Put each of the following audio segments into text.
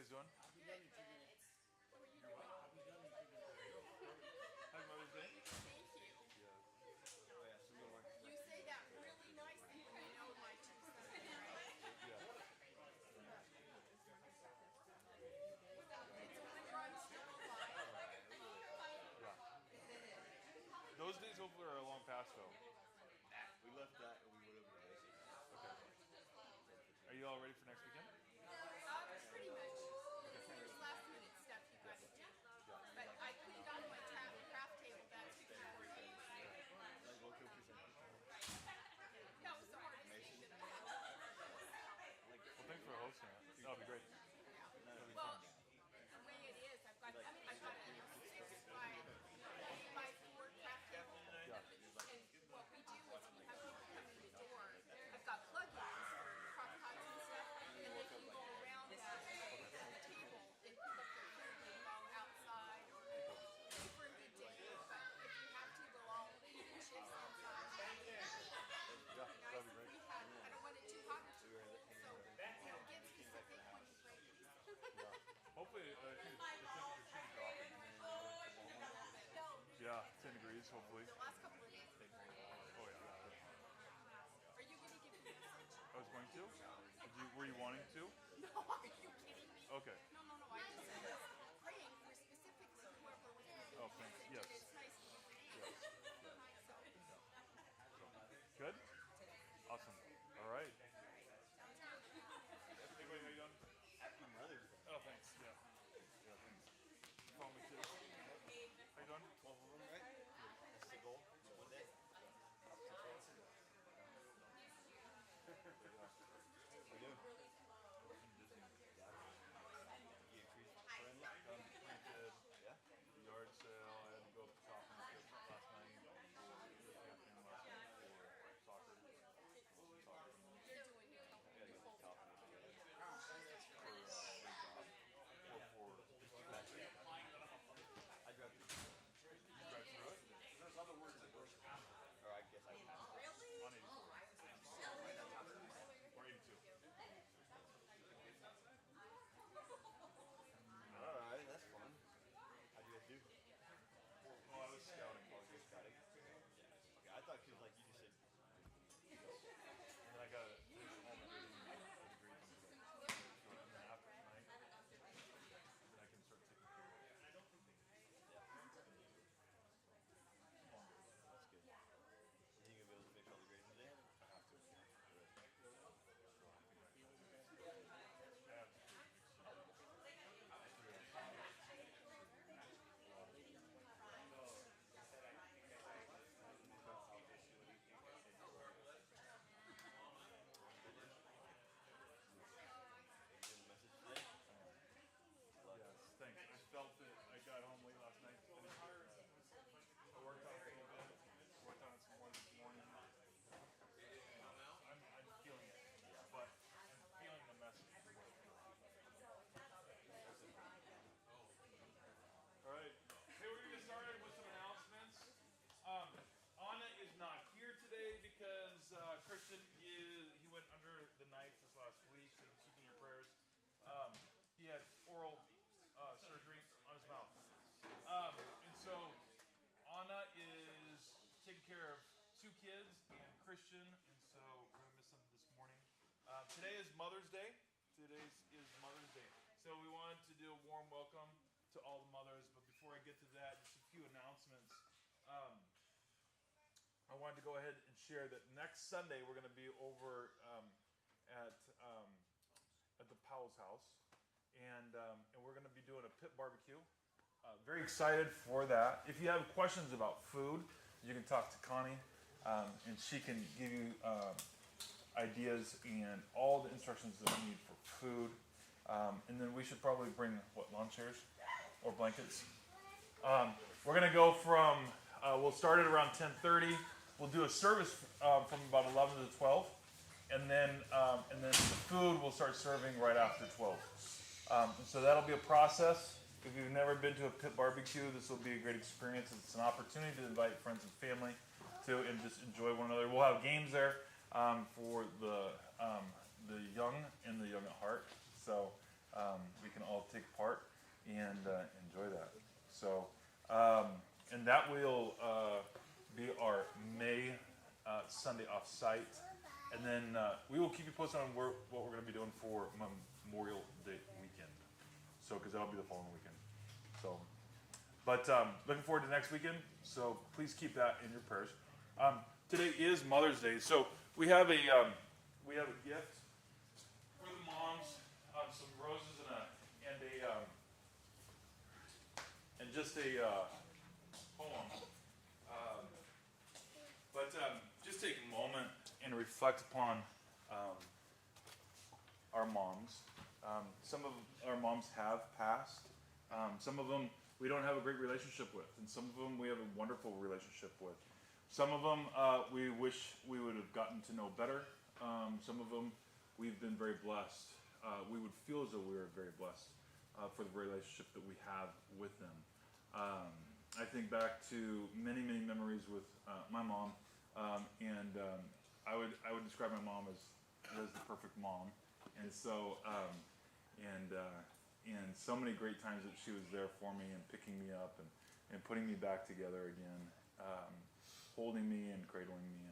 guys doing? Happy Mother's Day. Thank you. Yeah. Oh yeah, some more. You say that really nicely, but I know my two sons are right. Yeah. It's a wonder I'm still alive. Yeah. Those days hopefully are long past though. We left that and we went over to Mason. Okay. Are you all ready for next weekend? Pretty much. There's last minute stuff you got to do. But I cleaned off my craft table. That's before you. Like go kill for some. That was the hardest thing that I had. Well, thanks for hosting it. That'll be great. That'll be Well, fun. the way it is, I've got a 6 by 4 craft table. Yeah. And what we do is we have people come in the door. I've got plugins for crock pots and stuff, and they can go around that table and pick up their food and go outside or wait for a good day. But if you have to go all even shifts inside, Yeah, that'll be great. I don't want it too hot. So get specific when you break these. Yeah. Hopefully, I think the temperature should be dropping. Yeah, 10 degrees hopefully. The last couple of days. Oh yeah. Are you going to give me a message? I was going to. Were you wanting to? No, are you kidding me? Okay. No. I just was praying for specifically whoever was going to Oh, thanks. Yes. It's nice to use your name. So, Good? Awesome. All right. Hey, buddy, how you doing? Happy Mother's Day. Oh, thanks. Yeah. Yeah, thanks. Follow me too. How you doing? 12 of them, right? That's the goal. One day. We do. You increased friendly? Planted Yeah. the yard sale. I had to go shopping last night for the campaign last night for soccer. you're doing your own. Yeah, you got coffee. For a job. Or for I drive through. you drive through it? Or I guess I passed it. On 84. Or 82. Alright, that's fun. How'd you guys do? Well, I was scouting. Just scouting? Okay, I thought because like you just said. And then I got to finish all my degrees. And then after tonight, then I can start taking care of it. That's good. You think you'll be able to fix all the grades today? I have to. Yes, thanks. I felt it. I got home late last night. I worked on it a little bit. Worked on it some more this morning. I'm feeling it, but I'm feeling the message. All right. Hey, we're gonna get started with some announcements. Anna is not here today because Christian he went under the knife this last week, so keeping your prayers. He had oral surgery on his mouth, and so Anna is taking care of 2 kids and Christian, and so we're gonna miss him this morning. Today is Mother's Day. Mother's Day, so we wanted to do a warm welcome to all the mothers. But before I get to that, just a few announcements. I wanted to go ahead and share that next Sunday we're going to be over at the Powell's house, and we're going to be doing a pit barbecue. Very excited for that. If you have questions about food, you can talk to Connie, and she can give you ideas and all the instructions that you need for food. And then we should probably bring lawn chairs or blankets. We're going to go from. We'll start at around 10:30. We'll do a service from about 11 to 12, and then the food we'll start serving right after 12. And so that'll be a process. If you've never been to a pit barbecue, this will be a great experience. It's an opportunity to invite friends and family to and just enjoy one another. We'll have games there for the young and the young at heart. So we can all take part and enjoy that. So, and that will be our May Sunday off-site. And then we will keep you posted on what we're going to be doing for Memorial Day weekend. So, because that'll be the following weekend. So, but looking forward to next weekend. So please keep that in your prayers. Today is Mother's Day, so we have a gift for the moms, some roses and just a poem. But just take a moment and reflect upon our moms. Some of our moms have passed. Some of them we don't have a great relationship with, and some of them we have a wonderful relationship with. Some of them we wish we would have gotten to know better. Some of them we've been very blessed. We would feel as though we were very blessed for the relationship that we have with them. I think back to many memories with my mom, and I would describe my mom as the perfect mom, and so and so many great times that she was there for me and picking me up and putting me back together again, holding me and cradling me.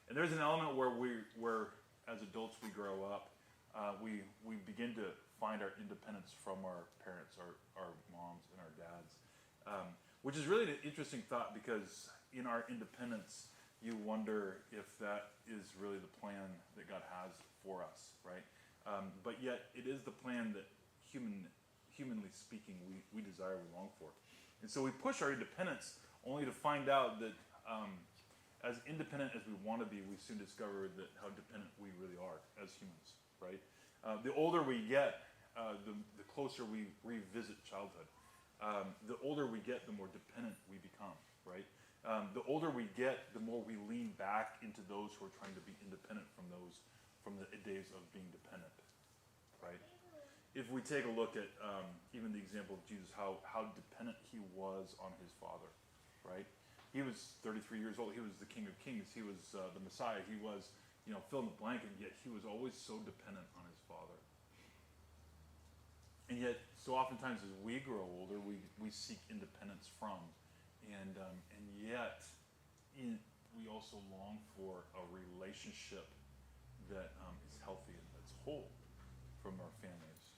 And there's an element where as adults we grow up, we begin to find our independence from our parents, our moms and our dads, which is really an interesting thought, because in our independence you wonder if that is really the plan that God has for us, right? But yet it is the plan that humanly speaking, we desire, we long for. And so we push our independence only to find out that as independent as we want to be, we soon discover that how dependent we really are as humans, right? The older we get, the closer we revisit childhood. The older we get, the more dependent we become, right? The older we get, the more we lean back into those who are trying to be independent from the days of being dependent, right? If we take a look at even the example of Jesus, how dependent he was on his Father, right? He was 33 years old. He was the King of Kings. He was the Messiah. He was, fill in the blank, and yet he was always so dependent on his Father. And yet, so oftentimes as we grow older, we seek independence from, and yet we also long for a relationship that is healthy and that's whole from our families.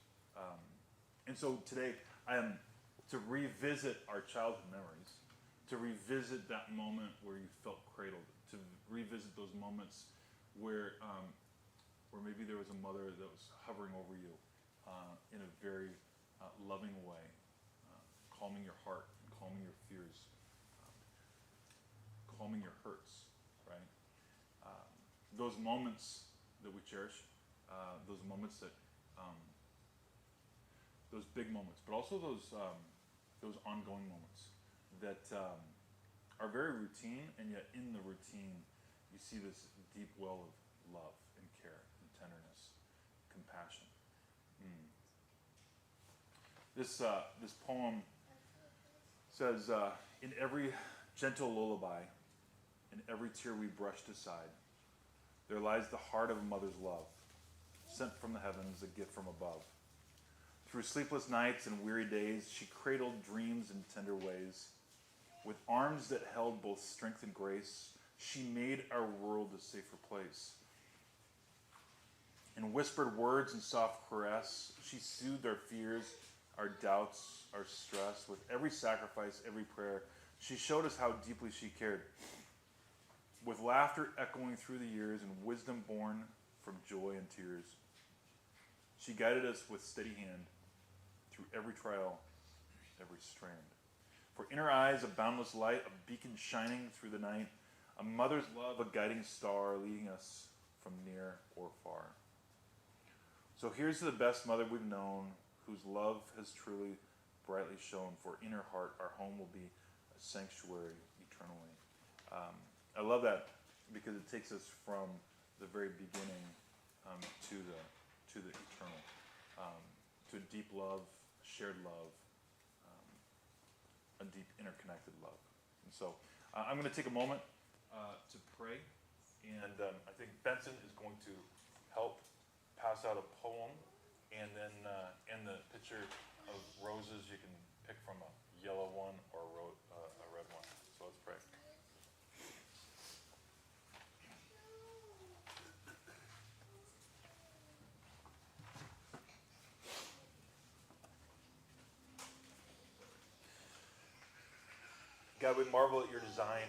And so today, to revisit our childhood memories, to revisit that moment where you felt cradled, to revisit those moments where maybe there was a mother that was hovering over you in a very loving way, calming your heart, and calming your fears, calming your hurts, right? Those moments that we cherish, those moments that those big moments, but also those ongoing moments that are very routine, and yet in the routine you see this deep well of love and care and tenderness, compassion. This poem says, in every gentle lullaby, in every tear we brushed aside, there lies the heart of a mother's love, sent from the heavens, a gift from above. Through sleepless nights and weary days, she cradled dreams in tender ways. With arms that held both strength and grace, she made our world a safer place. In whispered words and soft caress, she soothed our fears, our doubts, our stress. With every sacrifice, every prayer, she showed us how deeply she cared. With laughter echoing through the years and wisdom born from joy and tears, she guided us with steady hand through every trial, every strand. For in her eyes a boundless light, a beacon shining through the night, a mother's love, a guiding star, leading us from near or far. So here's to the best mother we've known, whose love has truly brightly shone, for in her heart our home will be a sanctuary eternally. I love that because it takes us from the very beginning to the eternal, to a deep love, shared love, a deep interconnected love. And so I'm going to take a moment to pray, and I think Benson is going to help pass out a poem, and then in the picture of roses, you can pick from a yellow one or a red one. So let's pray. God, we marvel at your design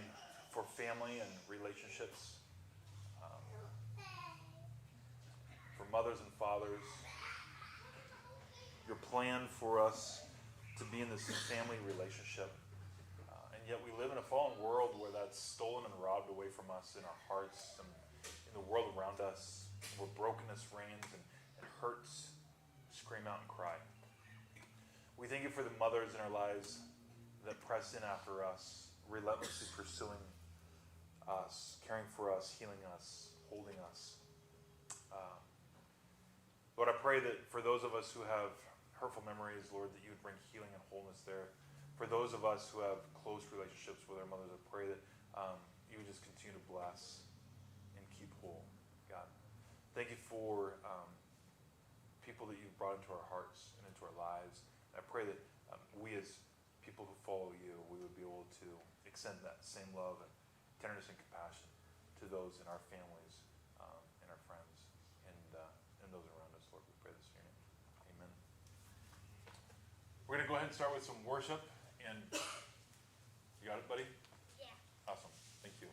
for family and relationships, for mothers and fathers, your plan for us to be in this family relationship. And yet we live in a fallen world where that's stolen and robbed away from us in our hearts and in the world around us, where brokenness reigns and hurts scream out and cry. We thank you for the mothers in our lives that press in after us, relentlessly pursuing us, caring for us, healing us, holding us. Lord, I pray that for those of us who have hurtful memories, Lord, that you would bring healing and wholeness there. For those of us who have close relationships with our mothers, I pray that you would just continue to bless and keep whole, God. Thank you for people that you've brought into our hearts and into our lives. And I pray that we as people who follow you, we would be able to extend that same love and tenderness and compassion to those in our families and our friends and those around us, Lord. We pray this in your name. Amen. We're going to go ahead and start with some worship. And you got it, buddy? Yeah. Awesome. Thank you.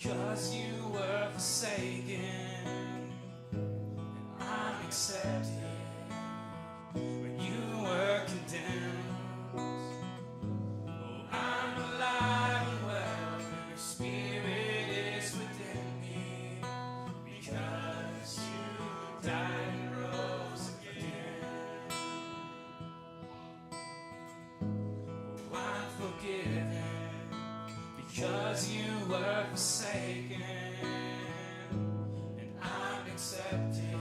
because you were forsaken, and I'm accepted when you were condemned. Oh, I'm alive and well, your spirit is within me, because you died and rose again. Oh, I'm forgiven because you were forsaken, and I'm accepted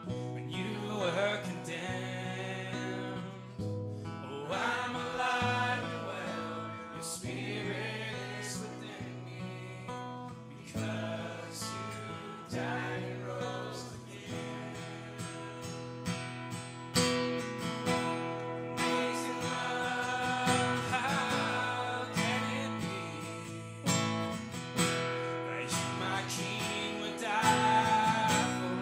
when you were condemned. Oh, I'm alive and well, your spirit is within me, because you died and rose again. Amazing love, how can it be that you, my King, would die for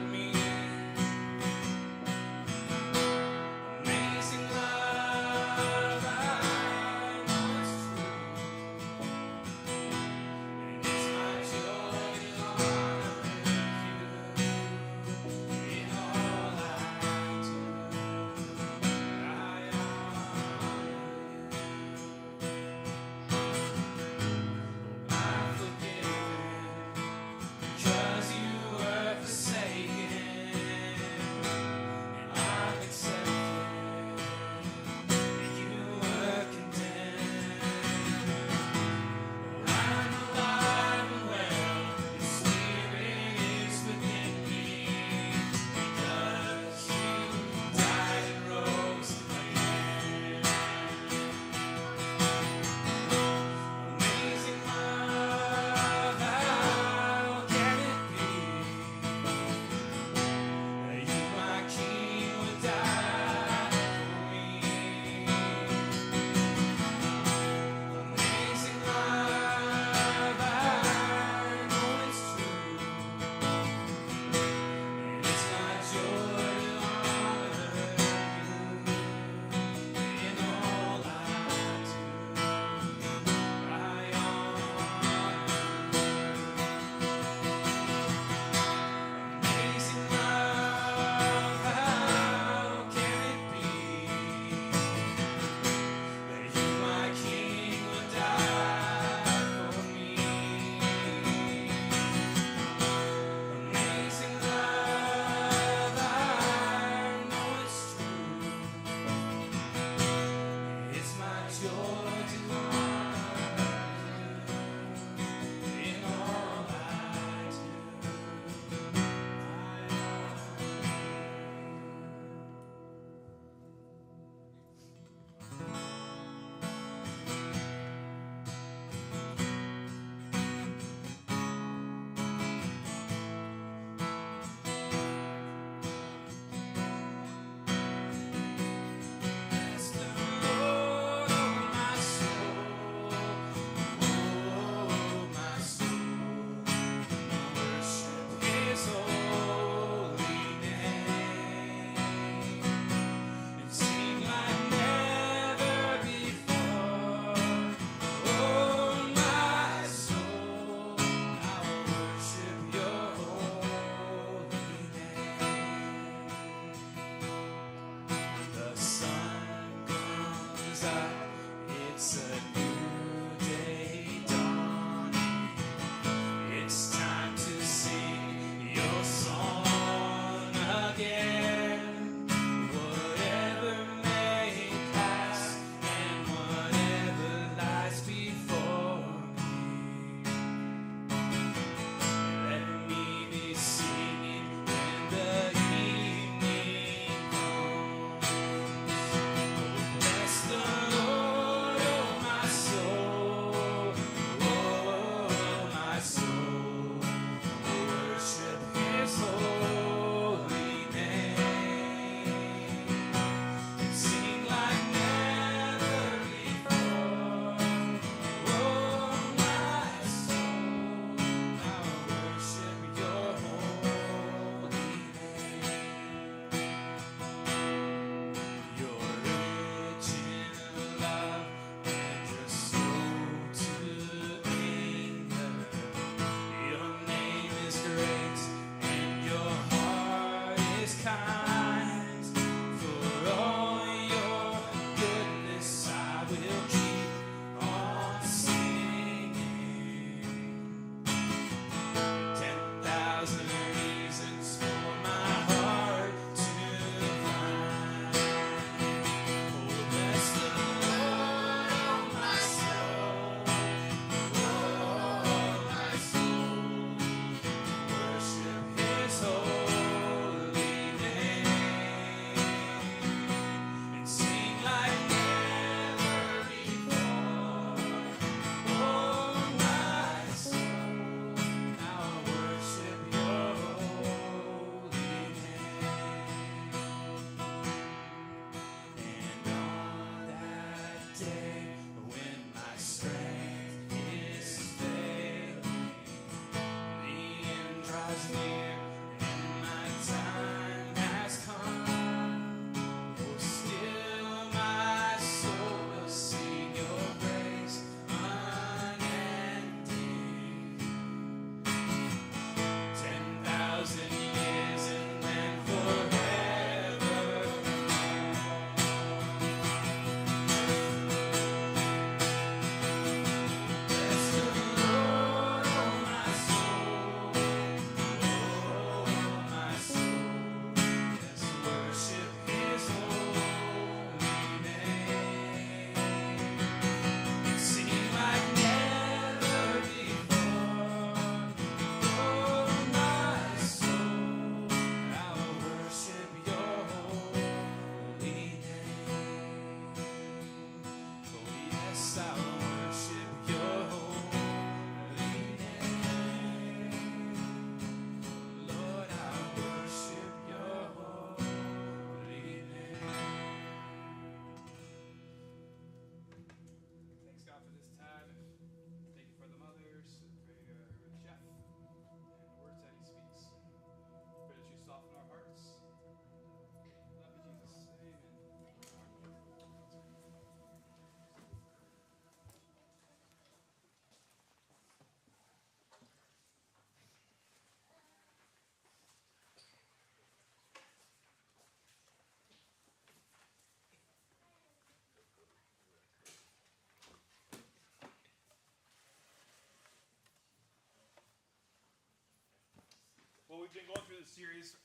Well, we've been going through this series,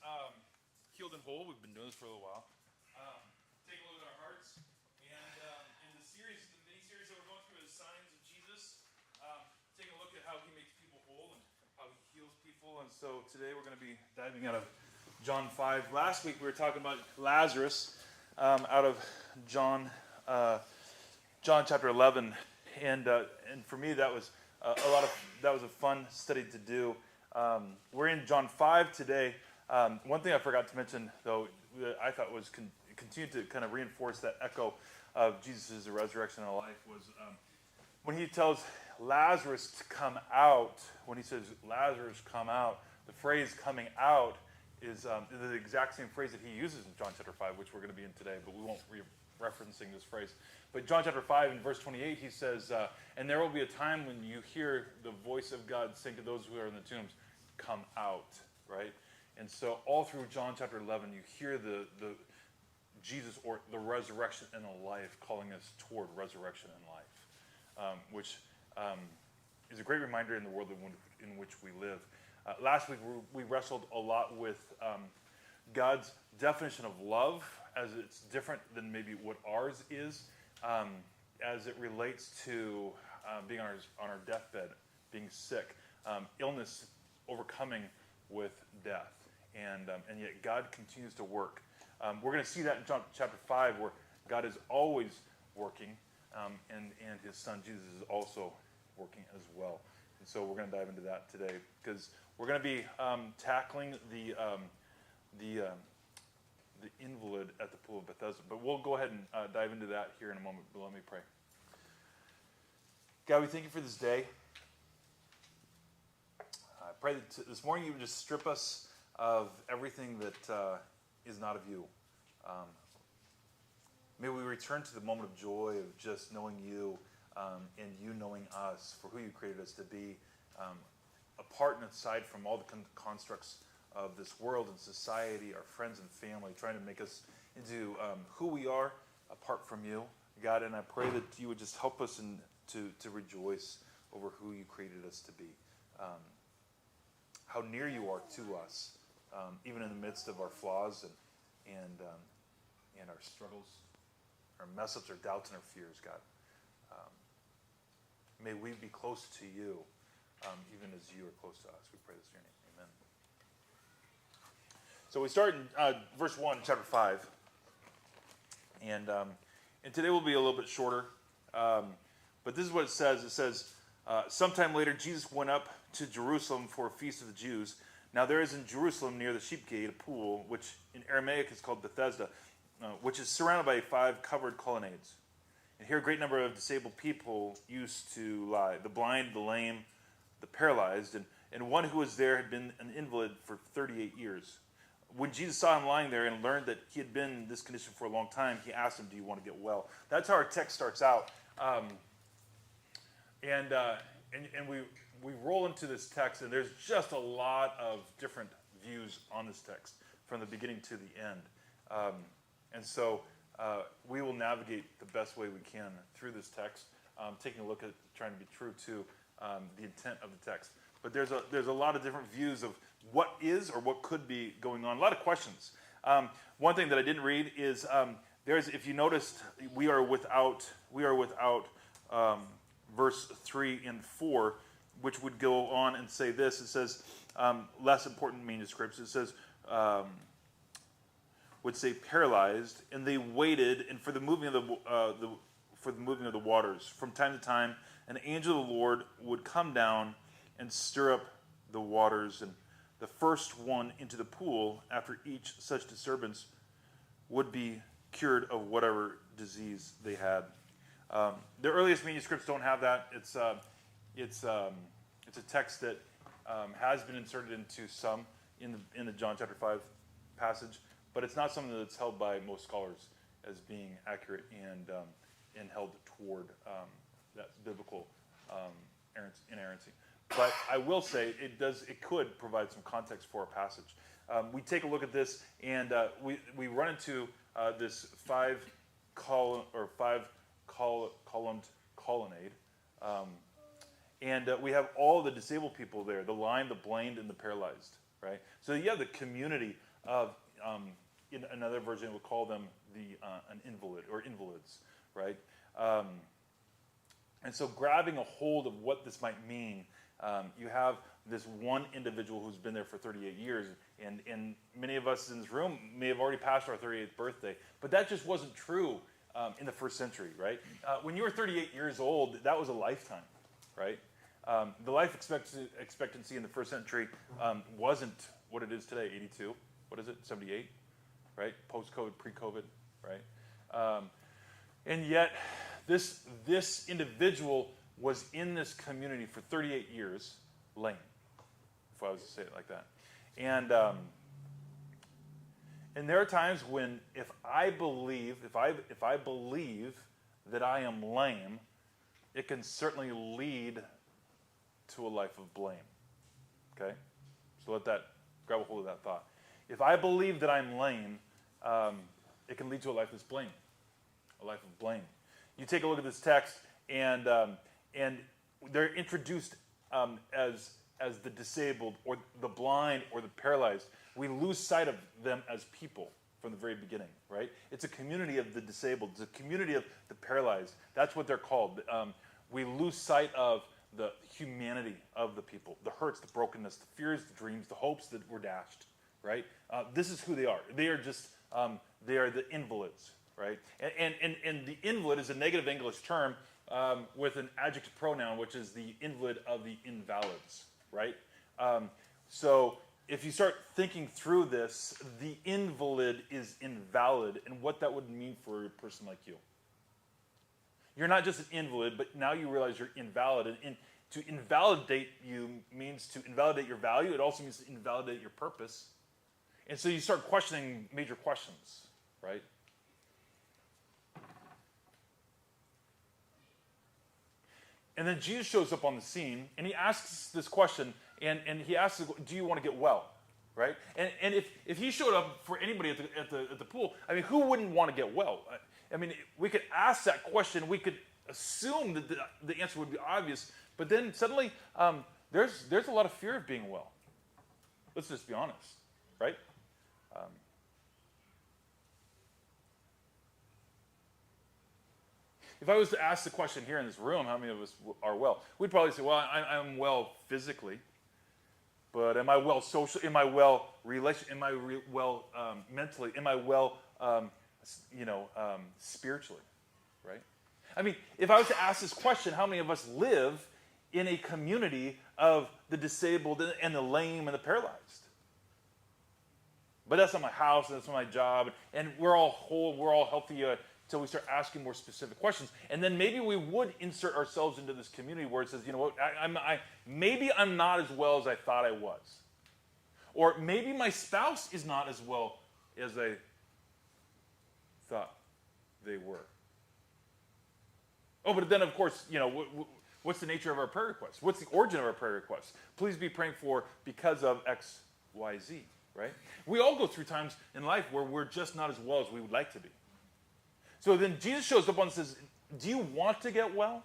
Healed and Whole. We've been doing this for a little while. Taking a look at our hearts. And in the series, the mini-series that we're going through is Signs of Jesus. Taking a look at how he makes people whole and how he heals people. And so today we're going to be diving out of John 5. Last week we were talking about Lazarus out of John chapter 11. And for me that was that was a fun study to do. We're in John 5 today. One thing I forgot to mention, though, that I thought was continued to kind of reinforce that echo of Jesus' resurrection and life was when he tells Lazarus to come out. When he says, Lazarus, come out, the phrase coming out is the exact same phrase that he uses in John chapter 5, which we're going to be in today, but we won't be referencing this phrase. But John chapter 5 in verse 28, he says, and there will be a time when you hear the voice of God saying to those who are in the tombs, come out, right? And so all through John chapter 11, you hear the Jesus or the resurrection and the life calling us toward resurrection and life, which is a great reminder in the world in which we live. Last week we wrestled a lot with God's definition of love, as it's different than maybe what ours is, as it relates to being on our deathbed, being sick, illness, overcoming with death, and yet God continues to work. We're going to see that in John chapter 5, where God is always working, and his son Jesus is also working as well. And so we're going to dive into that today, because we're going to be tackling the invalid at the pool of Bethesda. But we'll go ahead and dive into that here in a moment. But let me pray. God, we thank you for this day. I pray that this morning you would just strip us of everything that is not of you. May we return to the moment of joy of just knowing you and you knowing us for who you created us to be, apart and aside from all the constructs of this world and society, our friends and family, trying to make us into who we are apart from you, God. And I pray that you would just help us to rejoice over who you created us to be. How near you are to us, even in the midst of our flaws and our struggles, our mess-ups, our doubts, and our fears, God. May we be close to you, even as you are close to us. We pray this in your name. Amen. So we start in verse 1, chapter 5. And today will be a little bit shorter. But this is what it says. It says, sometime later, Jesus went up to Jerusalem for a feast of the Jews. Now there is in Jerusalem near the sheep gate a pool, which in Aramaic is called Bethesda, which is surrounded by 5 covered colonnades. And here a great number of disabled people used to lie, the blind, the lame, the paralyzed, and one who was there had been an invalid for 38 years. When Jesus saw him lying there and learned that he had been in this condition for a long time, he asked him, do you want to get well? That's how our text starts out. And we roll into this text, and there's just a lot of different views on this text from the beginning to the end. And so we will navigate the best way we can through this text, taking a look at trying to be true to the intent of the text. But there's a lot of different views of what is or what could be going on. A lot of questions. One thing that I didn't read is if you noticed, we are without verse 3 and 4, which would go on and say this. It says, less important manuscripts, it says, would say paralyzed, and they waited, and for the moving of the waters. From time to time, an angel of the Lord would come down and stir up the waters, and the first one into the pool after each such disturbance would be cured of whatever disease they had. The earliest manuscripts don't have that. It's a text that has been inserted into some in the John chapter 5 passage, but it's not something that's held by most scholars as being accurate and held toward that biblical inerrancy. But I will say it could provide some context for our passage. We take a look at this, and we run into this 5-columned colonnade, and we have all the disabled people there: the lame, the blind, and the paralyzed. right? So you have the community of, in another version, we'll call them an invalid or invalids, right? And so grabbing a hold of what this might mean, you have this one individual who's been there for 38 years, and many of us in this room may have already passed our 38th birthday, but that just wasn't true in the first century, right? When you were 38 years old, that was a lifetime, right? The life expectancy in the first century wasn't what it is today, 82. What is it, 78, right? Post-COVID, pre-COVID, right? And yet, this individual was in this community for 38 years, lame, if I was to say it like that. And there are times when if I believe that I am lame, it can certainly lead to a life of blame. Okay? So grab a hold of that thought. If I believe that I'm lame, it can lead to a life that's blame. A life of blame. You take a look at this text, and they're introduced as the disabled or the blind or the paralyzed. We lose sight of them as people from the very beginning, right? It's a community of the disabled. It's a community of the paralyzed. That's what they're called. We lose sight of the humanity of the people, the hurts, the brokenness, the fears, the dreams, the hopes that were dashed, right? This is who they are. They are just, they are the invalids, right? And the invalid is a negative English term with an adjective pronoun, which is the invalid of the invalids, right? So if you start thinking through this, the invalid is invalid, and what that would mean for a person like you. You're not just an invalid, but now you realize you're invalid. And to invalidate you means to invalidate your value. It also means to invalidate your purpose. And so you start questioning major questions, right? And then Jesus shows up on the scene, and he asks this question, and he asks, do you want to get well, right? And if he showed up for anybody at the pool, I mean, who wouldn't want to get well? I mean, we could ask that question, we could assume that the answer would be obvious, but then suddenly there's a lot of fear of being well. Let's just be honest, right? If I was to ask the question here in this room, how many of us are well? We'd probably say, well, I'm well physically, but am I well socially? Am I well relationally? Am I well mentally? Am I well, spiritually, right? I mean, if I was to ask this question, how many of us live in a community of the disabled and the lame and the paralyzed? But that's not my house, and that's not my job, and we're all whole, we're all healthy, until we start asking more specific questions. And then maybe we would insert ourselves into this community where it says, you know what, maybe I'm not as well as I thought I was. Or maybe my spouse is not as well as I thought they were. Oh, but then of course, what's the nature of our prayer request? What's the origin of our prayer request? Please be praying for because of X, Y, Z, right? We all go through times in life where we're just not as well as we would like to be. So then Jesus shows up and says, do you want to get well?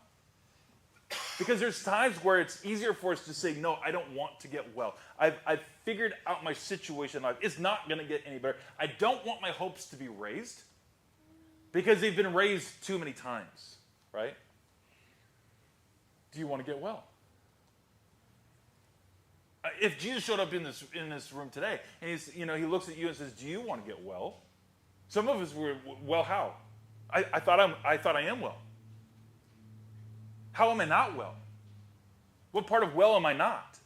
Because there's times where it's easier for us to say, no, I don't want to get well. I've figured out my situation in life. It's not going to get any better. I don't want my hopes to be raised because they've been raised too many times, right? Do you want to get well? If Jesus showed up in this room today and he looks at you and says, do you want to get well? Some of us were, well, how? I thought I am well. How am I not well? What part of well am I not?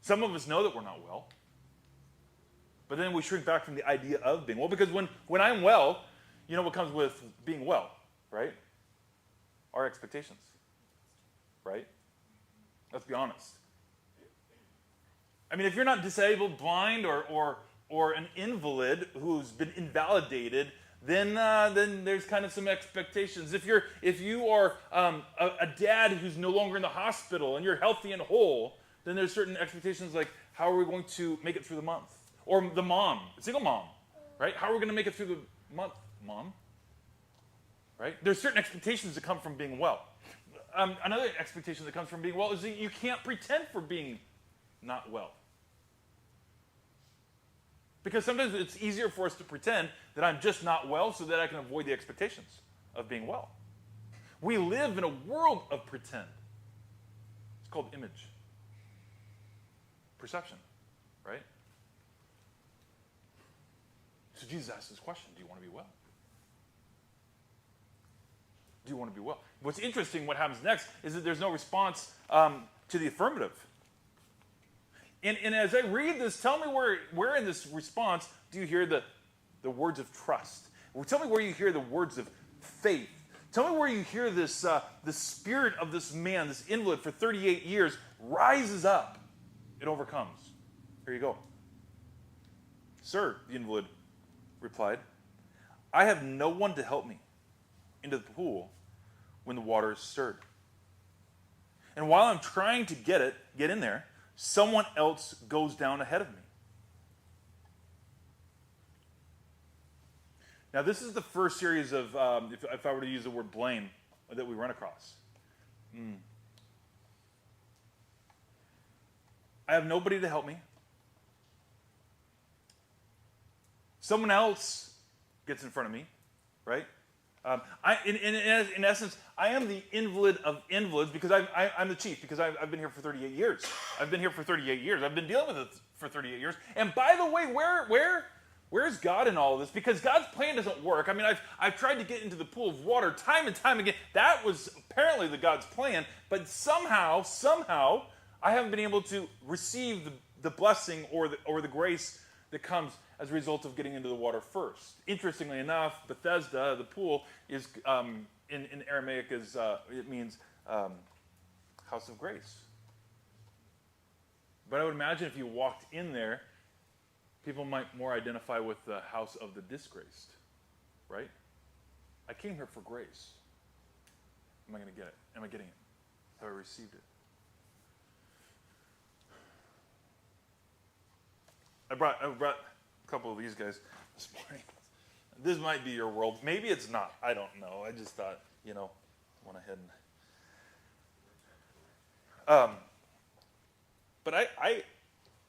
Some of us know that we're not well. But then we shrink back from the idea of being well. Because when I'm well, you know what comes with being well, right? Our expectations, right? Let's be honest. I mean, if you're not disabled, blind, or an invalid who's been invalidated, then there's kind of some expectations. If you are a dad who's no longer in the hospital and you're healthy and whole, then there's certain expectations like, how are we going to make it through the month? Or the mom, single mom, right? How are we going to make it through the month, mom? Right? There's certain expectations that come from being well. Another expectation that comes from being well is that you can't pretend for being not well. Because sometimes it's easier for us to pretend that I'm just not well so that I can avoid the expectations of being well. We live in a world of pretend. It's called image. Perception, right? So Jesus asked this question, do you want to be well? Do you want to be well? What's interesting, what happens next, is that there's no response to the affirmative. And as I read this, tell me where in this response do you hear the words of trust? Tell me where you hear the words of faith. Tell me where you hear this, the spirit of this man, this invalid for 38 years, rises up and overcomes. Here you go. Sir, the invalid replied, I have no one to help me into the pool when the water is stirred. And while I'm trying to get in there, someone else goes down ahead of me. Now, this is the first series of, if I were to use the word blame, that we run across. I have nobody to help me. Someone else gets in front of me, right? In essence, I am the invalid of invalids because I'm the chief, because I've been here for 38 years. I've been here for 38 years. I've been dealing with it for 38 years. And by the way, where's God in all of this? Because God's plan doesn't work. I mean, I've tried to get into the pool of water time and time again. That was apparently God's plan. But somehow, I haven't been able to receive the blessing or the grace that comes as a result of getting into the water first. Interestingly enough, Bethesda, the pool, is in Aramaic it means house of grace. But I would imagine if you walked in there, people might more identify with the house of the disgraced, right? I came here for grace. Am I going to get it? Am I getting it? Have I received it? I brought a couple of these guys this morning. This might be your world. Maybe it's not. I don't know. I just thought, went ahead and... But I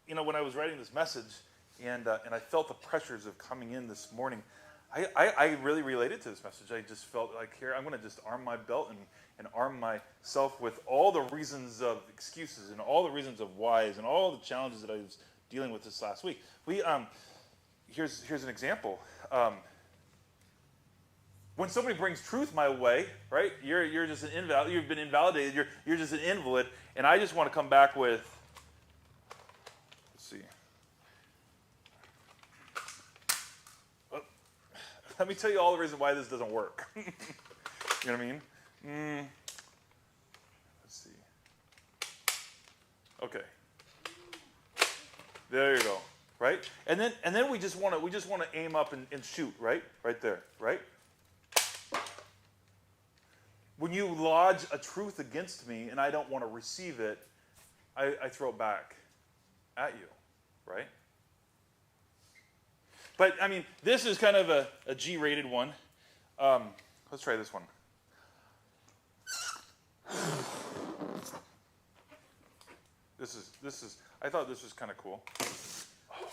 when I was writing this message and I felt the pressures of coming in this morning, I really related to this message. I just felt like, here, I'm going to just arm my belt and arm myself with all the reasons of excuses and all the reasons of whys and all the challenges that I was dealing with this last week. Here's an example. When somebody brings truth my way, right? You're just an invalid. You've been invalidated. You're just an invalid, and I just want to come back with. Let's see. Well, let me tell you all the reasons why this doesn't work. You know what I mean? Let's see. Okay. There you go. Right? And then we just want to aim up and shoot, right? Right there, right? When you lodge a truth against me and I don't want to receive it, I throw it back at you, right? But, I mean, this is kind of a G-rated one. Let's try this one. This is. I thought this was kind of cool. Oh.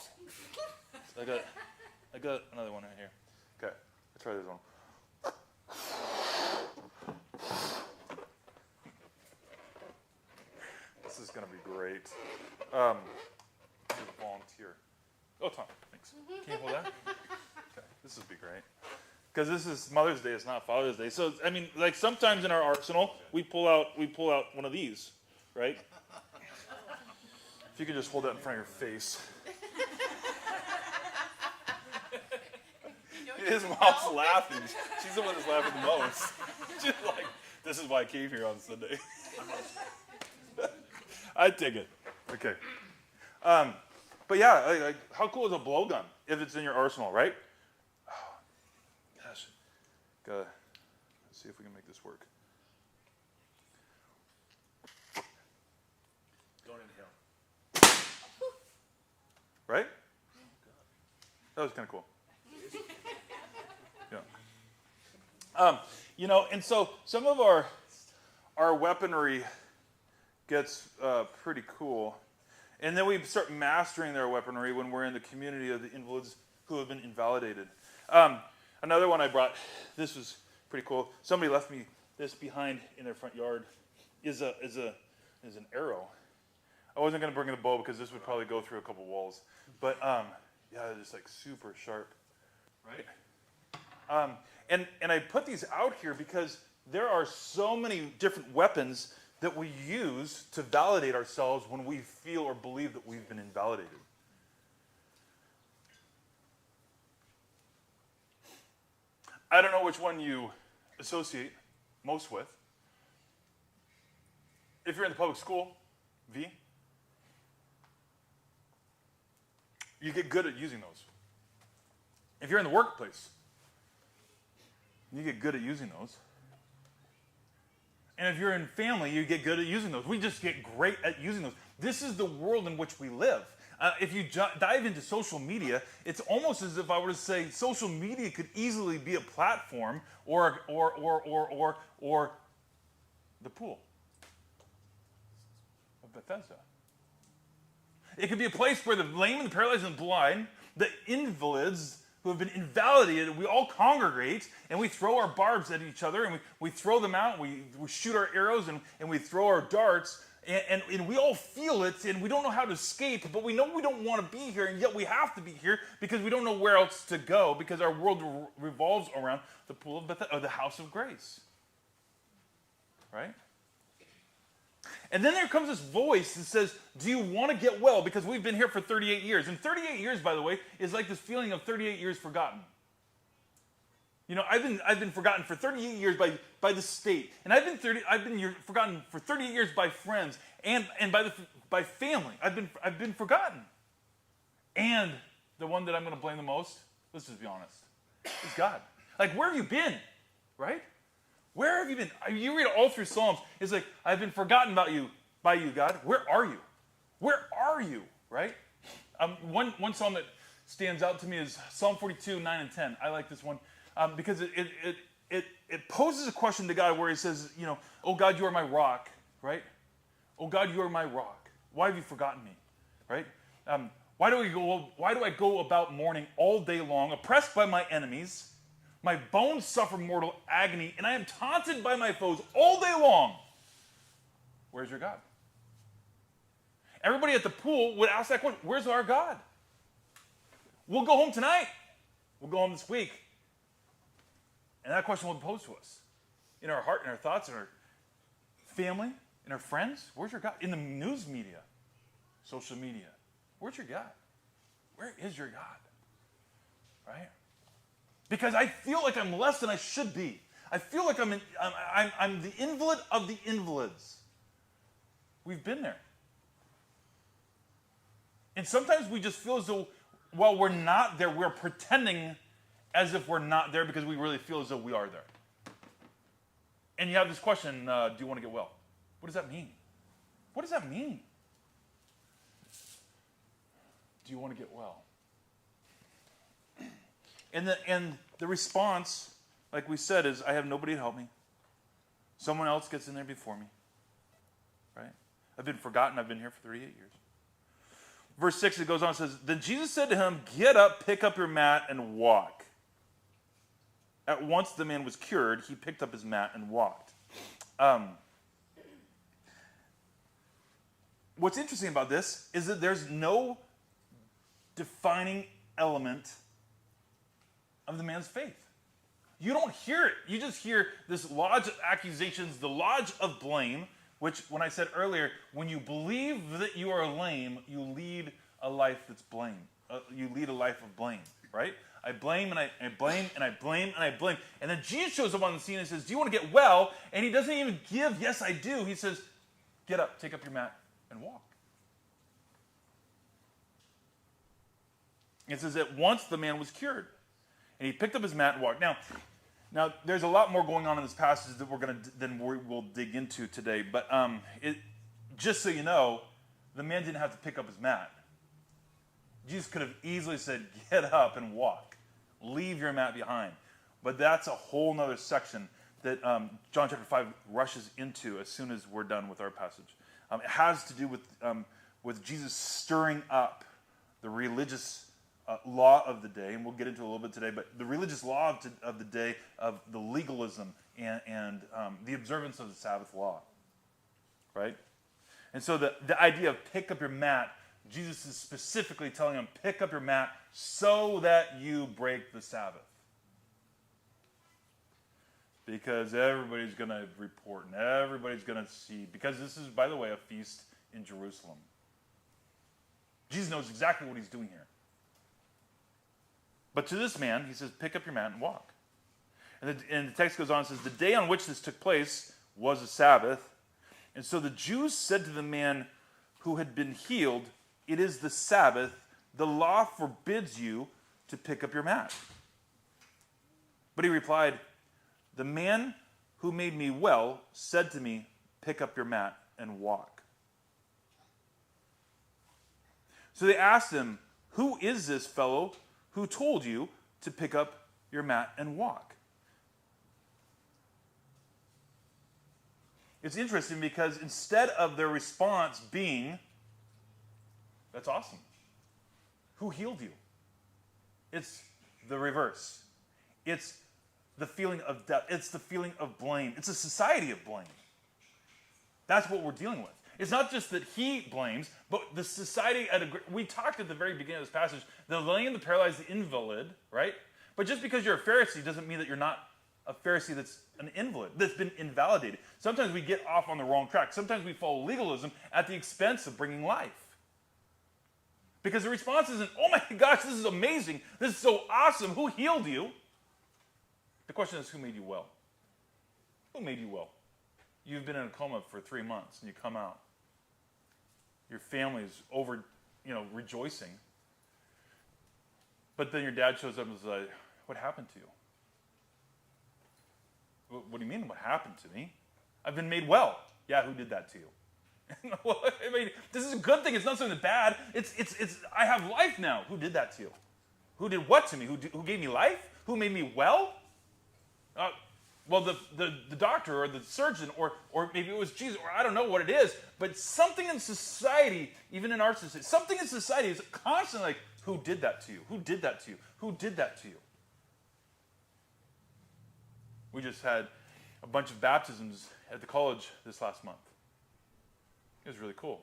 I got another one in here. Okay, let's try this one. This is going to be great. Volunteer. Oh, Tom, thanks. Can you hold that? Okay, this would be great. Because this is Mother's Day, it's not Father's Day. So, I mean, like sometimes in our arsenal, we pull out one of these, right? If you could just hold that in front of your face. His mom's laughing. She's the one that's laughing the most. She's like, this is why I came here on Sunday. I'd take it. Okay. But yeah, how cool is a blowgun if it's in your arsenal, right? Oh, gosh. Let's see if we can make this work. Don't inhale. Right? That was kind of cool. Yeah. And so some of our weaponry gets pretty cool. And then we start mastering their weaponry when we're in the community of the invalids who have been invalidated. Another one I brought, this was pretty cool. Somebody left me this behind in their front yard, is an arrow. I wasn't going to bring the bow because this would probably go through a couple walls. But yeah, it's like super sharp, right? And I put these out here because there are so many different weapons that we use to validate ourselves when we feel or believe that we've been invalidated. I don't know which one you associate most with. If you're in the public school, V, you get good at using those. If you're in the workplace, you get good at using those. And if you're in family, you get good at using those. We just get great at using those. This is the world in which we live. If you dive into social media, it's almost as if I were to say social media could easily be a platform or the pool of Bethesda. It could be a place where the lame and the paralyzed and the blind, the invalids who have been invalidated, we all congregate and we throw our barbs at each other and we throw them out, we shoot our arrows and we throw our darts and we all feel it and we don't know how to escape, but we know we don't want to be here and yet we have to be here because we don't know where else to go because our world revolves around the pool of Bethesda, or the house of grace. Right? And then there comes this voice that says, do you want to get well? Because we've been here for 38 years. And 38 years, by the way, is like this feeling of 38 years forgotten. You know, I've been forgotten for 38 years by the state. And I've been forgotten for 38 years by friends and by family. I've been forgotten. And the one that I'm going to blame the most, let's just be honest, is God. Like, where have you been? Right? Where have you been? You read all through Psalms. It's like, I've been forgotten by you, God. Where are you? Where are you? Right? One psalm that stands out to me is Psalm 42, 9 and 10. I like this one because it poses a question to God where he says, you know, oh God, you are my rock, right? Oh God, you are my rock. Why have you forgotten me? Right? Why do I go about mourning all day long, oppressed by my enemies? My bones suffer mortal agony, and I am taunted by my foes all day long. Where's your God? Everybody at the pool would ask that question, where's our God? We'll go home tonight. We'll go home this week. And that question will be posed to us. In our heart, in our thoughts, in our family, in our friends. Where's your God? In the news media, social media. Where's your God? Where is your God? Right? Because I feel like I'm less than I should be. I feel like I'm the invalid of the invalids. We've been there. And sometimes we just feel as though while we're not there, we're pretending as if we're not there because we really feel as though we are there. And you have this question, do you want to get well? What does that mean? What does that mean? Do you want to get well? And the response, like we said, is I have nobody to help me. Someone else gets in there before me. Right? I've been forgotten. I've been here for 38 years. Verse 6, it goes on and says, then Jesus said to him, get up, pick up your mat, and walk. At once the man was cured. He picked up his mat and walked. What's interesting about this is that there's no defining element of the man's faith. You don't hear it. You just hear this lodge of accusations, the lodge of blame, which, when I said earlier, when you believe that you are lame, you lead a life that's blame. You lead a life of blame, right? I blame and I blame and I blame and I blame. And then Jesus shows up on the scene and says, do you want to get well? And he doesn't even give, yes, I do. He says, get up, take up your mat, and walk. It says that once the man was cured. And he picked up his mat and walked. Now there's a lot more going on in this passage that we'll dig into today. But just so you know, the man didn't have to pick up his mat. Jesus could have easily said, get up and walk. Leave your mat behind. But that's a whole other section that John chapter 5 rushes into as soon as we're done with our passage. It has to do with with Jesus stirring up the religious law of the day, and we'll get into it a little bit today, but the religious law of the day of the legalism and the observance of the Sabbath law, right? And so the idea of pick up your mat, Jesus is specifically telling them, pick up your mat so that you break the Sabbath. Because everybody's going to report and everybody's going to see, because this is, by the way, a feast in Jerusalem. Jesus knows exactly what he's doing here. But to this man, he says, pick up your mat and walk. And the text goes on and says, the day on which this took place was a Sabbath. And so the Jews said to the man who had been healed, it is the Sabbath. The law forbids you to pick up your mat. But he replied, the man who made me well said to me, pick up your mat and walk. So they asked him, who is this fellow who told you to pick up your mat and walk? It's interesting because instead of their response being, that's awesome. Who healed you? It's the reverse. It's the feeling of death. It's the feeling of blame. It's a society of blame. That's what we're dealing with. It's not just that he blames, but the society we talked at the very beginning of this passage, the lame, the paralyzed, the invalid, right? But just because you're a Pharisee doesn't mean that you're not a Pharisee that's an invalid, that's been invalidated. Sometimes we get off on the wrong track. Sometimes we follow legalism at the expense of bringing life. Because the response isn't, oh my gosh, this is amazing. This is so awesome. Who healed you? The question is, who made you well? Who made you well? You've been in a coma for 3 months and you come out. Your family's over, rejoicing. But then your dad shows up and is like, what happened to you? What do you mean, what happened to me? I've been made well. Yeah, who did that to you? Well, I mean, this is a good thing. It's not something bad. It's. I have life now. Who did that to you? Who did what to me? Who gave me life? Who made me well? Well, the doctor or the surgeon or maybe it was Jesus, or I don't know what it is, but something in society, even in our society, something in society is constantly like, who did that to you? Who did that to you? Who did that to you? We just had a bunch of baptisms at the college this last month. It was really cool.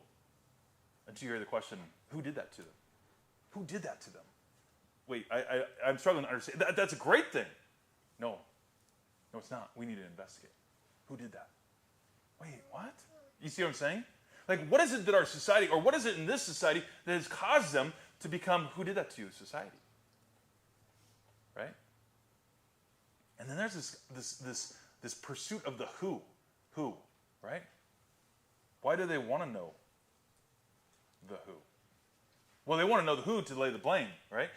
Until you hear the question, who did that to them? Who did that to them? Wait, I'm struggling to understand. That's a great thing. No, it's not. We need to investigate. Who did that? Wait, what? You see what I'm saying? Like, what is it that our society, or what is it in this society that has caused them to become, who did that to you, society? Right? And then there's this pursuit of the who, right? Why do they want to know the who? Well, they want to know the who to lay the blame, right?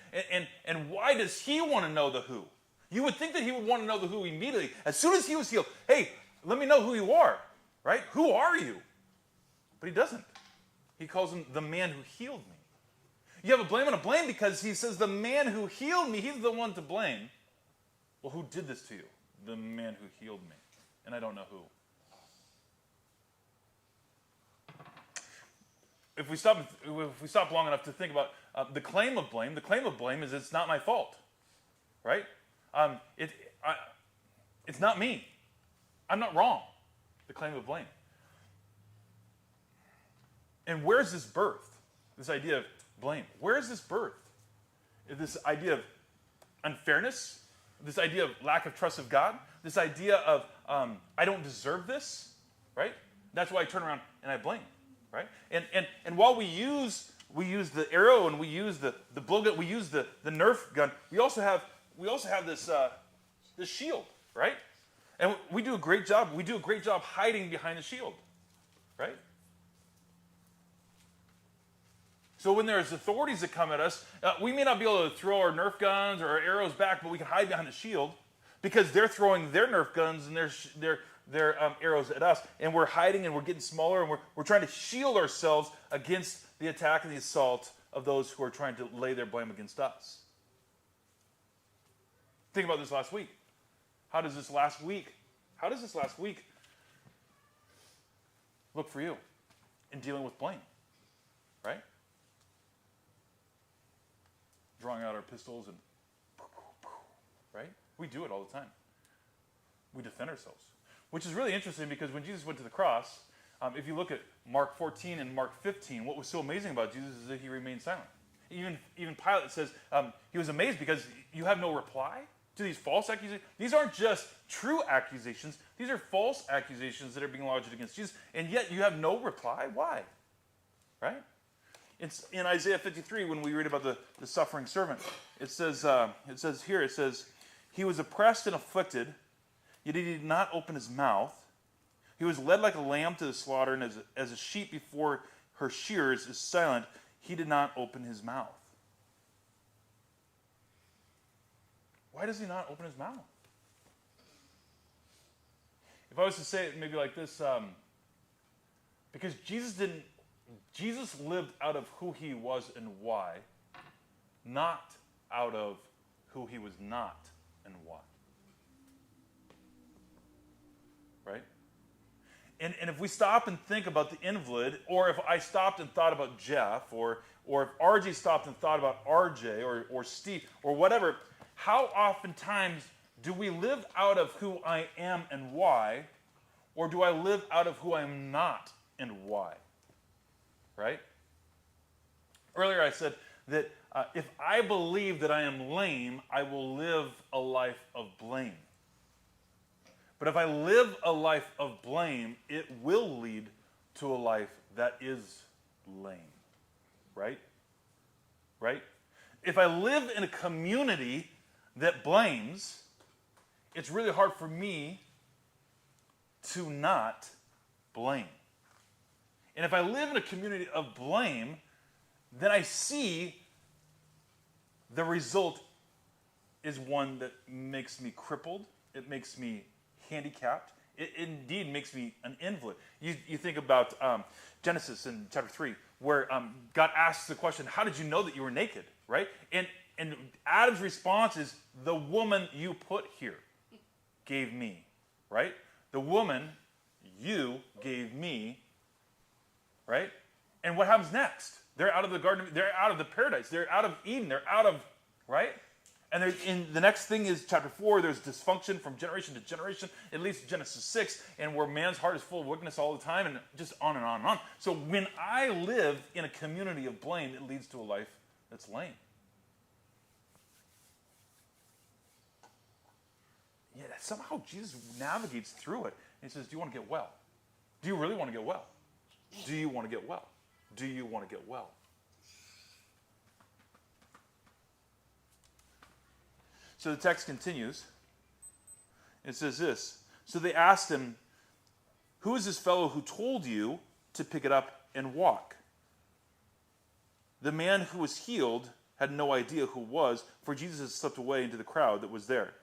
And why does he want to know the who? You would think that he would want to know the who immediately. As soon as he was healed, hey, let me know who you are, right? Who are you? But he doesn't. He calls him the man who healed me. You have a blame on a blame because he says the man who healed me, he's the one to blame. Well, who did this to you? The man who healed me. And I don't know who. If we stop long enough to think about the claim of blame is it's not my fault, right? It's not me. I'm not wrong. The claim of blame. And where's this birth? This idea of blame. Where is this birth? This idea of unfairness? This idea of lack of trust of God? This idea of I don't deserve this, right? That's why I turn around and I blame, right? And while we use the arrow and we use the blowgun, we use the Nerf gun. We also have this shield, right? And we do a great job. We do a great job hiding behind the shield, right? So when there's authorities that come at us, we may not be able to throw our Nerf guns or our arrows back, but we can hide behind the shield because they're throwing their Nerf guns and their arrows at us, and we're hiding and we're getting smaller, and we're trying to shield ourselves against the attack and the assault of those who are trying to lay their blame against us. Think about this last week. How does this last week look for you in dealing with blame? right? Drawing out our pistols and, right? We do it all the time. We defend ourselves. Which is really interesting because when Jesus went to the cross, if you look at Mark 14 and Mark 15, what was so amazing about Jesus is that he remained silent. Even Pilate says he was amazed because you have no reply to these false accusations. These aren't just true accusations. These are false accusations that are being lodged against Jesus, and yet you have no reply. Why? Right? It's in Isaiah 53 when we read about the suffering servant. It says here, he was oppressed and afflicted, yet he did not open his mouth. He was led like a lamb to the slaughter, and as a sheep before her shearers is silent, he did not open his mouth. Why does he not open his mouth? If I was to say it maybe like this, because Jesus lived out of who he was and why, not out of who he was not and why. Right? And if we stop and think about the invalid, or if I stopped and thought about Jeff, or if RJ stopped and thought about RJ, or Steve, or whatever, how oftentimes do we live out of who I am and why, or do I live out of who I'm not and why? Right? Earlier I said that if I believe that I am lame, I will live a life of blame. But if I live a life of blame, it will lead to a life that is lame. Right? Right? If I live in a community that blames, it's really hard for me to not blame. And if I live in a community of blame, then I see the result is one that makes me crippled. It makes me handicapped. It indeed makes me an invalid. You think about Genesis in chapter 3, where God asks the question, how did you know that you were naked? Right? And Adam's response is, the woman you put here gave me. Right? The woman you gave me. Right? And what happens next? They're out of the garden. They're out of the paradise. They're out of Eden. They're out of, right? And the next thing is chapter 4. There's dysfunction from generation to generation. It leads to Genesis 6, and where man's heart is full of wickedness all the time, and just on and on and on. So when I live in a community of blame, it leads to a life that's lame. Yeah, somehow Jesus navigates through it. And he says, do you want to get well? Do you really want to get well? Do you want to get well? Do you want to get well? So the text continues. It says this. So they asked him, who is this fellow who told you to pick it up and walk? The man who was healed had no idea who it was, for Jesus had slipped away into the crowd that was there.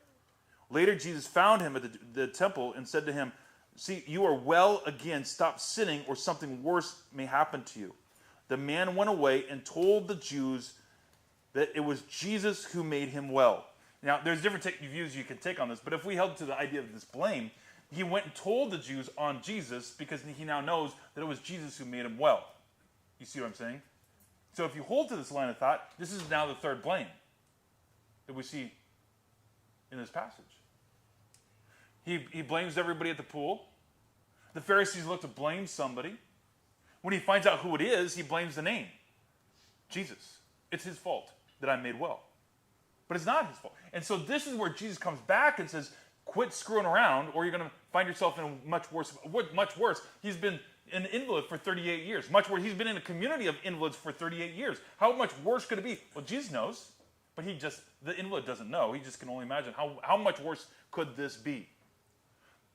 Later, Jesus found him at the temple and said to him, see, you are well again. Stop sinning, or something worse may happen to you. The man went away and told the Jews that it was Jesus who made him well. Now, there's different views you can take on this, but if we held to the idea of this blame, he went and told the Jews on Jesus because he now knows that it was Jesus who made him well. You see what I'm saying? So if you hold to this line of thought, this is now the third blame that we see in this passage. He blames everybody at the pool. The Pharisees look to blame somebody. When he finds out who it is, he blames the name. Jesus. It's his fault that I'm made well. But it's not his fault. And so this is where Jesus comes back and says, quit screwing around, or you're going to find yourself in a much worse. He's been an invalid for 38 years. Much worse. He's been in a community of invalids for 38 years. How much worse could it be? Well, Jesus knows, but the invalid doesn't know. He just can only imagine how much worse could this be.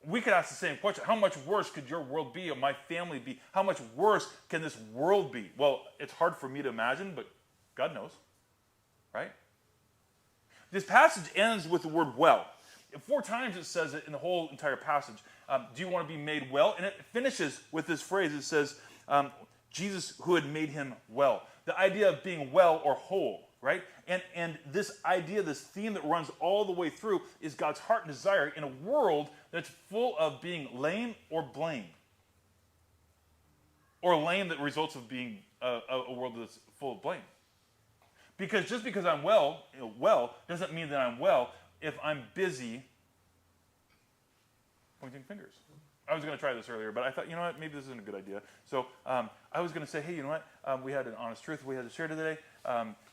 We could ask the same question. How much worse could your world be, or my family be? How much worse can this world be? Well, it's hard for me to imagine, but God knows, right? This passage ends with the word well. 4 times it says it in the whole entire passage. Do you want to be made well? And it finishes with this phrase. It says, Jesus who had made him well. The idea of being well or whole, right? And this idea, this theme that runs all the way through is God's heart and desire in a world that's full of being lame or blame. Or lame that results of being a world that's full of blame. Because just because I'm well doesn't mean that I'm well if I'm busy pointing fingers. I was going to try this earlier, but I thought, you know what, maybe this isn't a good idea. So I was going to say, hey, you know what, we had an honest truth we had to share today.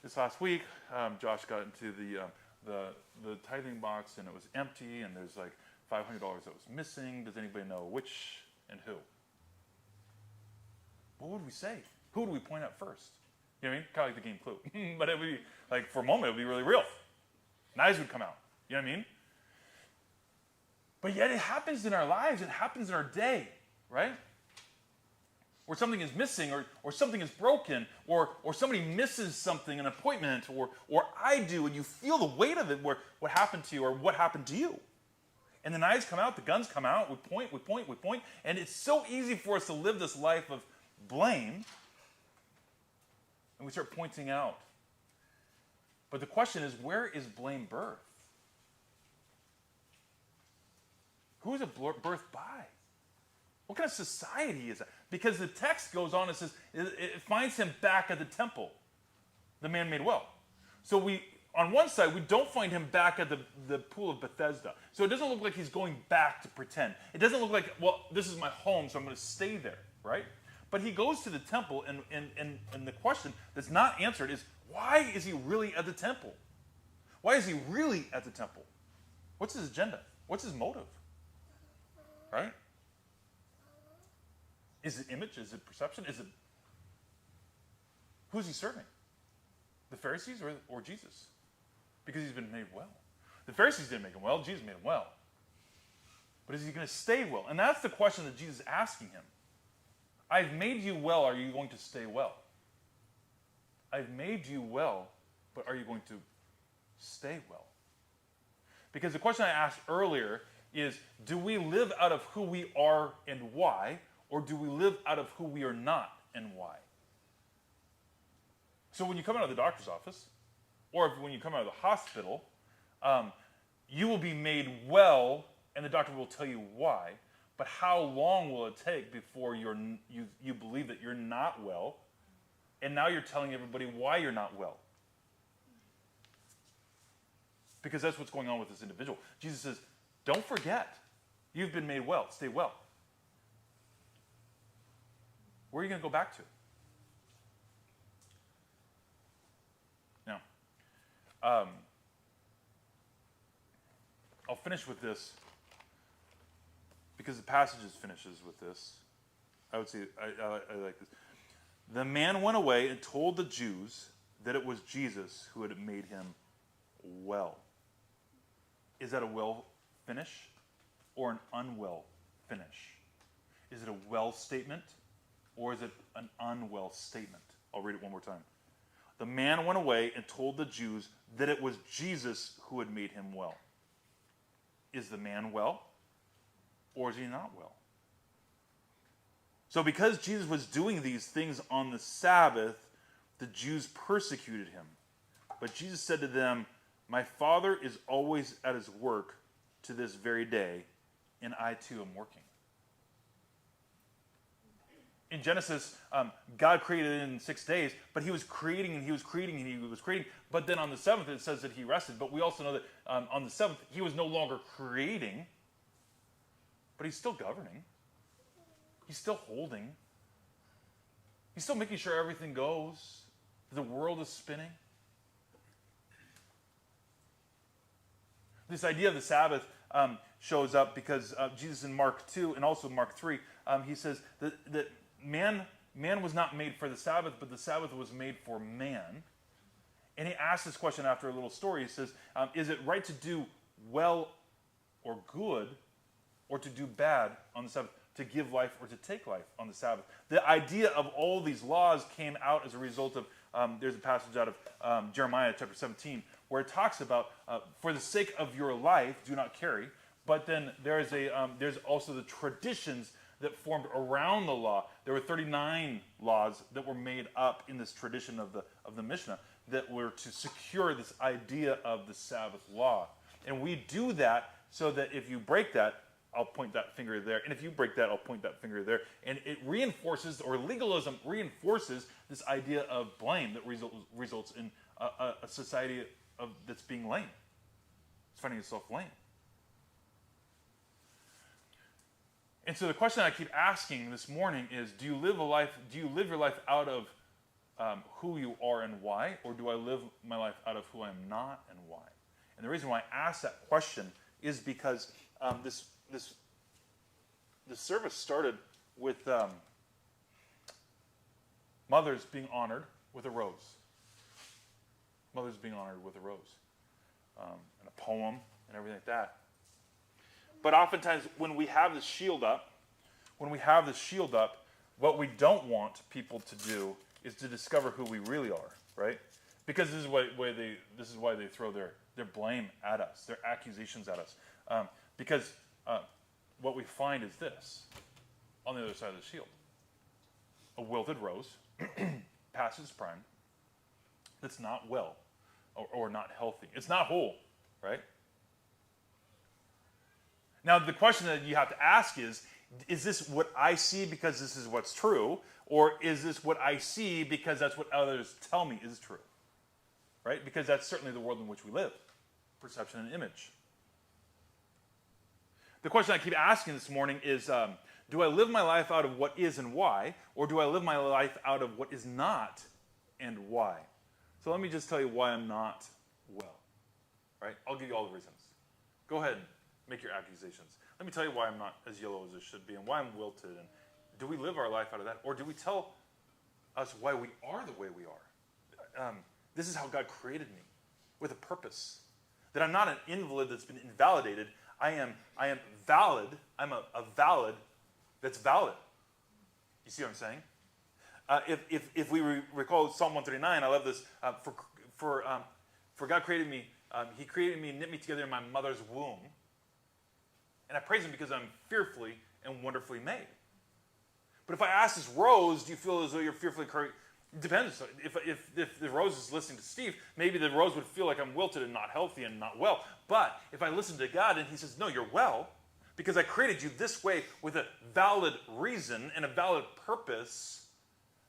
This last week, Josh got into the tithing box, and it was empty, and there's like $500 that was missing. Does anybody know which and who? What would we say? Who would we point at first? You know what I mean? Kind of like the game Clue. But it would be, like, for a moment, it would be really real. Knives would come out. You know what I mean? But yet it happens in our lives. It happens in our day, right? Or something is missing, or something is broken, or somebody misses something, an appointment, or I do, and you feel the weight of it, what happened to you, or what happened to you. And the knives come out, the guns come out, we point, and it's so easy for us to live this life of blame, and we start pointing out. But the question is, where is blame birthed? Who is it birthed by? What kind of society is that? Because the text goes on and says, it finds him back at the temple, the man made well. So on one side, we don't find him back at the pool of Bethesda. So it doesn't look like he's going back to pretend. It doesn't look like, well, this is my home, so I'm going to stay there, right? But he goes to the temple, and the question that's not answered is, why is he really at the temple? Why is he really at the temple? What's his agenda? What's his motive? Right? Is it image? Is it perception? Who's he serving? The Pharisees or Jesus? Because he's been made well. The Pharisees didn't make him well. Jesus made him well. But is he going to stay well? And that's the question that Jesus is asking him. I've made you well. Are you going to stay well? I've made you well, but are you going to stay well? Because the question I asked earlier is, do we live out of who we are and why, or do we live out of who we are not and why? So when you come out of the doctor's office, or when you come out of the hospital, you will be made well, and the doctor will tell you why. But how long will it take before you believe that you're not well, and now you're telling everybody why you're not well? Because that's what's going on with this individual. Jesus says, don't forget, you've been made well. Stay well. Where are you going to go back to? Now, I'll finish with this, because the passage finishes with this. I would say, I like this. The man went away and told the Jews that it was Jesus who had made him well. Is that a well finish or an unwell finish? Is it a well statement or is it an unwell statement? I'll read it one more time. The man went away and told the Jews that it was Jesus who had made him well. Is the man well or is he not well? So because Jesus was doing these things on the Sabbath, the Jews persecuted him. But Jesus said to them, my Father is always at his work to this very day, and I too am working. In Genesis, God created in 6 days, but he was creating and he was creating and he was creating. But then on the seventh, it says that he rested. But we also know that on the seventh, he was no longer creating, but he's still governing. He's still holding. He's still making sure everything goes. The world is spinning. This idea of the Sabbath shows up because Jesus in Mark 2 and also Mark 3, he says that man was not made for the Sabbath, but the Sabbath was made for man. And he asks this question after a little story. He says, is it right to do well or good, or to do bad on the Sabbath? To give life or to take life on the Sabbath? The idea of all these laws came out as a result of, there's a passage out of Jeremiah chapter 17, where it talks about, for the sake of your life, do not carry. But then there's also the traditions that formed around the law. There were 39 laws that were made up in this tradition of the Mishnah that were to secure this idea of the Sabbath law. And we do that so that if you break that, I'll point that finger there. And if you break that, I'll point that finger there. And it reinforces, or legalism reinforces, this idea of blame that results in a society that's being lame. It's finding itself lame. And so the question I keep asking this morning is, do you live your life out of who you are and why, or do I live my life out of who I am not and why? And the reason why I ask that question is because this service started with mothers being honored with a rose. Mothers being honored with a rose. And a poem and everything like that. But oftentimes when we have this shield up, what we don't want people to do is to discover who we really are, right? Because this is why they throw their blame at us, their accusations at us. Because what we find is this, on the other side of the shield. A wilted rose, past its prime, that's not well, or not healthy. It's not whole, right? Now, the question that you have to ask is this what I see because this is what's true, or is this what I see because that's what others tell me is true, right? Because that's certainly the world in which we live, perception and image. The question I keep asking this morning is, do I live my life out of what is and why, or do I live my life out of what is not and why? So let me just tell you why I'm not well, right? I'll give you all the reasons. Go ahead and make your accusations. Let me tell you why I'm not as yellow as I should be and why I'm wilted. And do we live our life out of that? Or do we tell us why we are the way we are? This is how God created me, with a purpose. That I'm not an invalid that's been invalidated. I am valid. I'm a valid that's valid. You see what I'm saying? If we recall Psalm 139, I love this. For God created me, He created me and knit me together in my mother's womb. And I praise Him because I'm fearfully and wonderfully made. But if I ask this rose, do you feel as though you're fearfully created? It depends. If the rose is listening to Steve, maybe the rose would feel like I'm wilted and not healthy and not well. But if I listen to God and He says, no, you're well, because I created you this way with a valid reason and a valid purpose,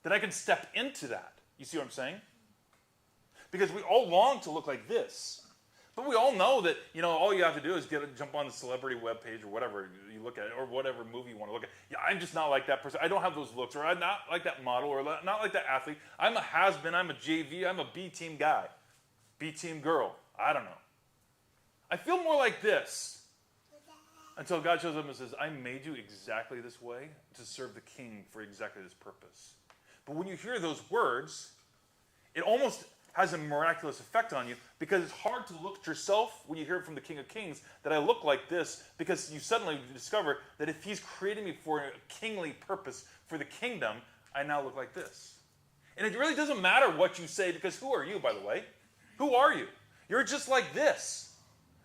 then I can step into that. You see what I'm saying? Because we all long to look like this. But we all know that, all you have to do is jump on the celebrity webpage or whatever you look at, or whatever movie you want to look at. Yeah, I'm just not like that person. I don't have those looks, or I'm not like that model, or not like that athlete. I'm a has-been, I'm a JV, I'm a B-team guy, B-team girl. I don't know. I feel more like this until God shows up and says, I made you exactly this way to serve the King for exactly this purpose. But when you hear those words, it almost has a miraculous effect on you, because it's hard to look at yourself when you hear it from the King of Kings that I look like this, because you suddenly discover that if He's created me for a kingly purpose, for the kingdom, I now look like this. And it really doesn't matter what you say, because who are you, by the way? Who are you? You're just like this.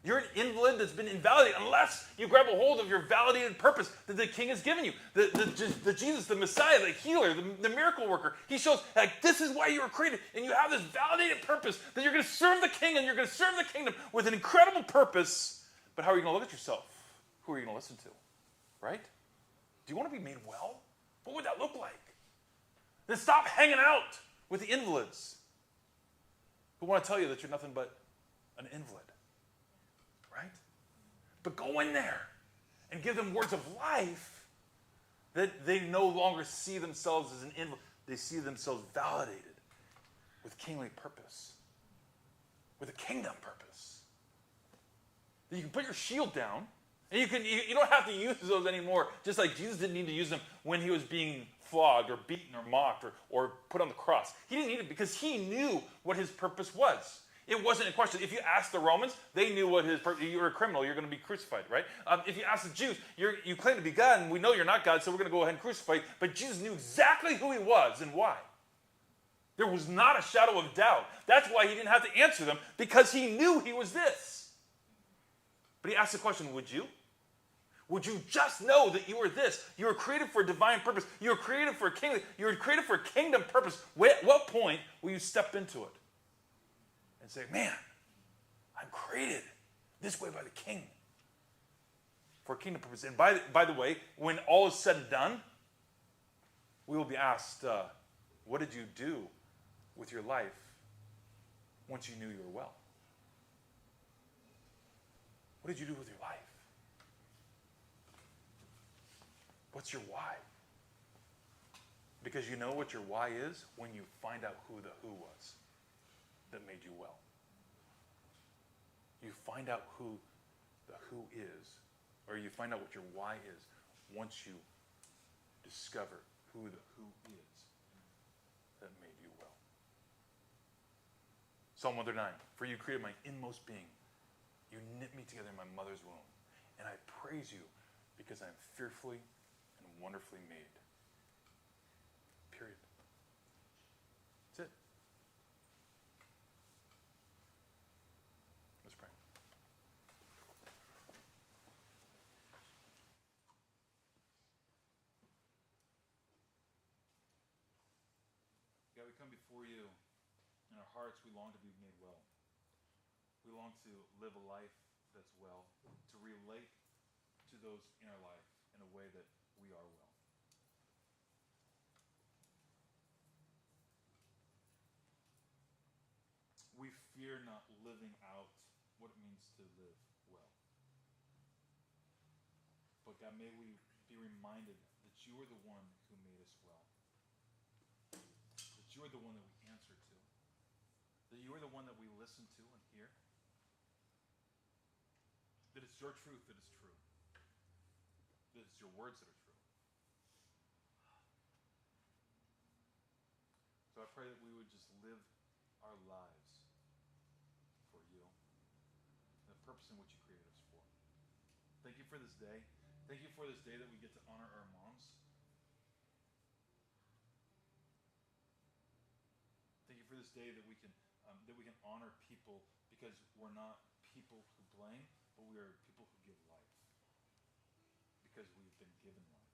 You're an invalid that's been invalidated unless you grab a hold of your validated purpose that the King has given you. The Jesus, the Messiah, the healer, the miracle worker. He shows, like, this is why you were created. And you have this validated purpose that you're going to serve the King and you're going to serve the kingdom with an incredible purpose. But how are you going to look at yourself? Who are you going to listen to? Right? Do you want to be made well? What would that look like? Then stop hanging out with the invalids who want to tell you that you're nothing but an invalid. Right? But go in there and give them words of life that they no longer see themselves as an invalid. They see themselves validated with kingly purpose, with a kingdom purpose. That you can put your shield down, and you don't have to use those anymore, just like Jesus didn't need to use them when He was being flogged or beaten or mocked or put on the cross. He didn't need it because He knew what His purpose was. It wasn't a question. If you ask the Romans, they knew what His purpose. You're a criminal. You're going to be crucified, right? If you ask the Jews, you claim to be God, and we know you're not God, so we're going to go ahead and crucify you. But Jesus knew exactly who He was and why. There was not a shadow of doubt. That's why He didn't have to answer them, because He knew He was this. But He asked the question, would you? Would you just know that you were this? You were created for a divine purpose. You were created for a kingdom. You were created for a kingdom purpose. At what point will you step into it and say, man, I'm created this way by the King? for kingdom purpose. And by the way, when all is said and done, we will be asked, what did you do with your life once you knew you were well? What did you do with your life? What's your why? Because you know what your why is when you find out who the who was that made you well. You find out who the who is, or you find out what your why is once you discover who the who is that made you well. Psalm 109, for you created my inmost being. You knit me together in my mother's womb. And I praise you because I am fearfully and wonderfully made. Period. That's it. Let's pray. God, we come before you. In our hearts, we long to be made well. We long to live a life that's well, to relate to those in our life in a way that we are well. We fear not living out what it means to live well. But God, may we be reminded that you are the one who made us well. That you are the one that we answer to. That you are the one that we listen to and hear. That it's your truth that is true. That it's your words that are true. So I pray that we would just live our lives for you and the purpose in which you created us for. Thank you for this day. Thank you for this day that we get to honor our moms. Thank you for this day that we can honor people because we're not people who blame, but we are people who give life because we've been given life.